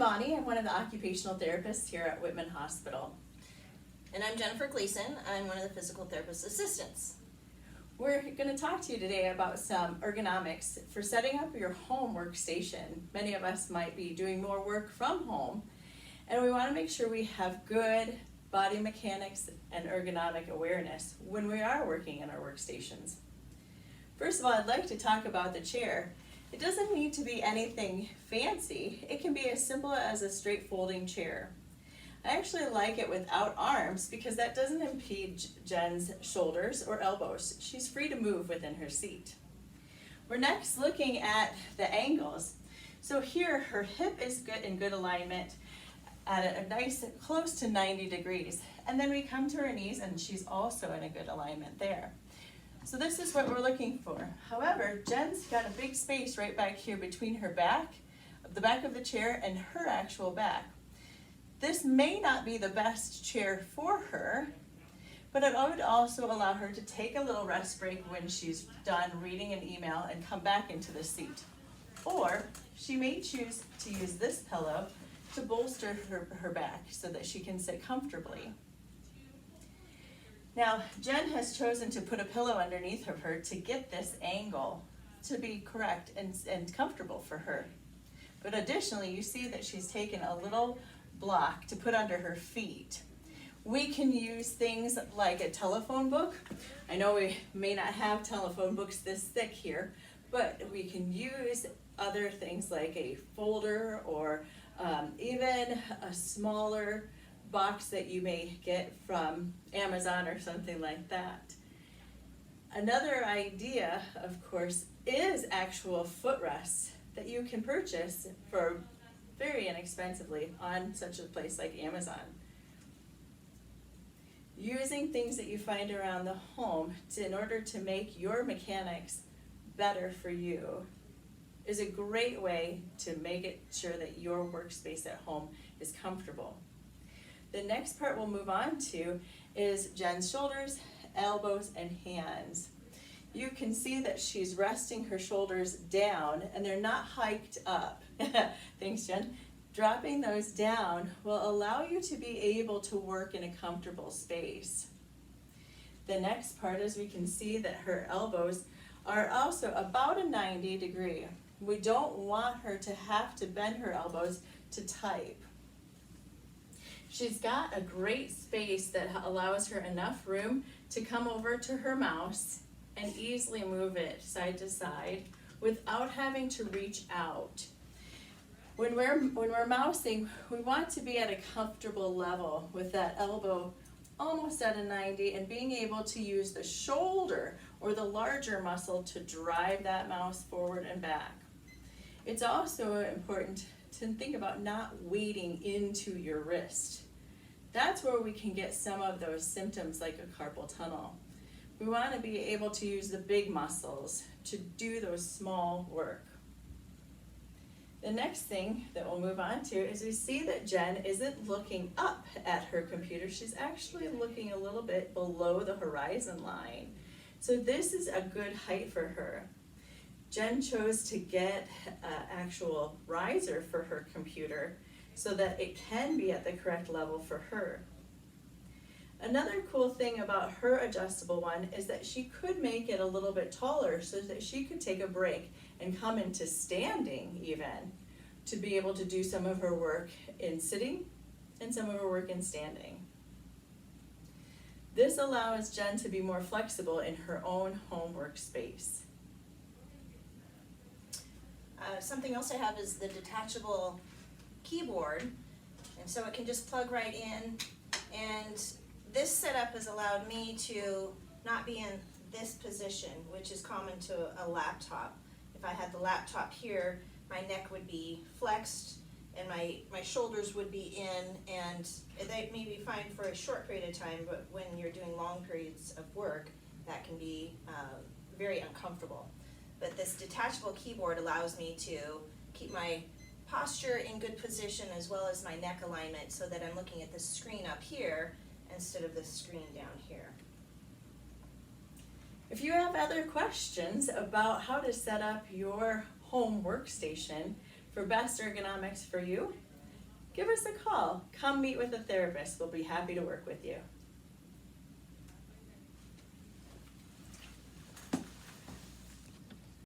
Bonnie. I'm one of the occupational therapists here at Whitman Hospital. And I'm Jennifer Gleason. I'm one of the physical therapist assistants. We're going to talk to you today about some ergonomics for setting up your home workstation. Many of us might be doing more work from home, and we want to make sure we have good body mechanics and ergonomic awareness when we are working in our workstations. First of all, I'd like to talk about the chair. It doesn't need to be anything fancy. It can be as simple as a straight folding chair. I actually like it without arms because that doesn't impede Jen's shoulders or elbows. She's free to move within her seat. We're next looking at the angles. So here her hip is good in good alignment at a nice close to 90 degrees. And then we come to her knees and she's also in a good alignment there. So this is what we're looking for. However, Jen's got a big space right back here between her back, the back of the chair, and her actual back. This may not be the best chair for her, but it would also allow her to take a little rest break when she's done reading an email and come back into the seat. Or she may choose to use this pillow to bolster her back so that she can sit comfortably. Now, Jen has chosen to put a pillow underneath of her to get this angle to be correct and comfortable for her. But additionally, you see that she's taken a little block to put under her feet. We can use things like a telephone book. I know we may not have telephone books this thick here, but we can use other things like a folder or even a smaller box that you may get from Amazon or something like that. Another idea, of course, is actual footrests that you can purchase for very inexpensively on such a place like Amazon. Using things that you find around the home in order to make your mechanics better for you is a great way to make it sure that your workspace at home is comfortable. The next part we'll move on to is Jen's shoulders, elbows, and hands. You can see that she's resting her shoulders down and they're not hiked up. Thanks, Jen. Dropping those down will allow you to be able to work in a comfortable space. The next part is we can see that her elbows are also about a 90 degree. We don't want her to have to bend her elbows to type. She's got a great space that allows her enough room to come over to her mouse and easily move it side to side without having to reach out. When we're mousing, we want to be at a comfortable level with that elbow almost at a 90 and being able to use the shoulder or the larger muscle to drive that mouse forward and back. It's also important to think about not weighting into your wrist. That's where we can get some of those symptoms like a carpal tunnel. We want to be able to use the big muscles to do those small work. The next thing that we'll move on to is we see that Jen isn't looking up at her computer. She's actually looking a little bit below the horizon line. So this is a good height for her. Jen chose to get an actual riser for her computer so that it can be at the correct level for her. Another cool thing about her adjustable one is that she could make it a little bit taller so that she could take a break and come into standing even to be able to do some of her work in sitting and some of her work in standing. This allows Jen to be more flexible in her own home workspace. Something else I have is the detachable keyboard, and so it can just plug right in, and this setup has allowed me to not be in this position, which is common to a laptop. If I had the laptop here, my neck would be flexed and my shoulders would be in, and that may be fine for a short period of time, but when you're doing long periods of work, that can be very uncomfortable. But this detachable keyboard allows me to keep my posture in good position as well as my neck alignment so that I'm looking at the screen up here instead of the screen down here. If you have other questions about how to set up your home workstation for best ergonomics for you, give us a call. Come meet with a therapist. We'll be happy to work with you.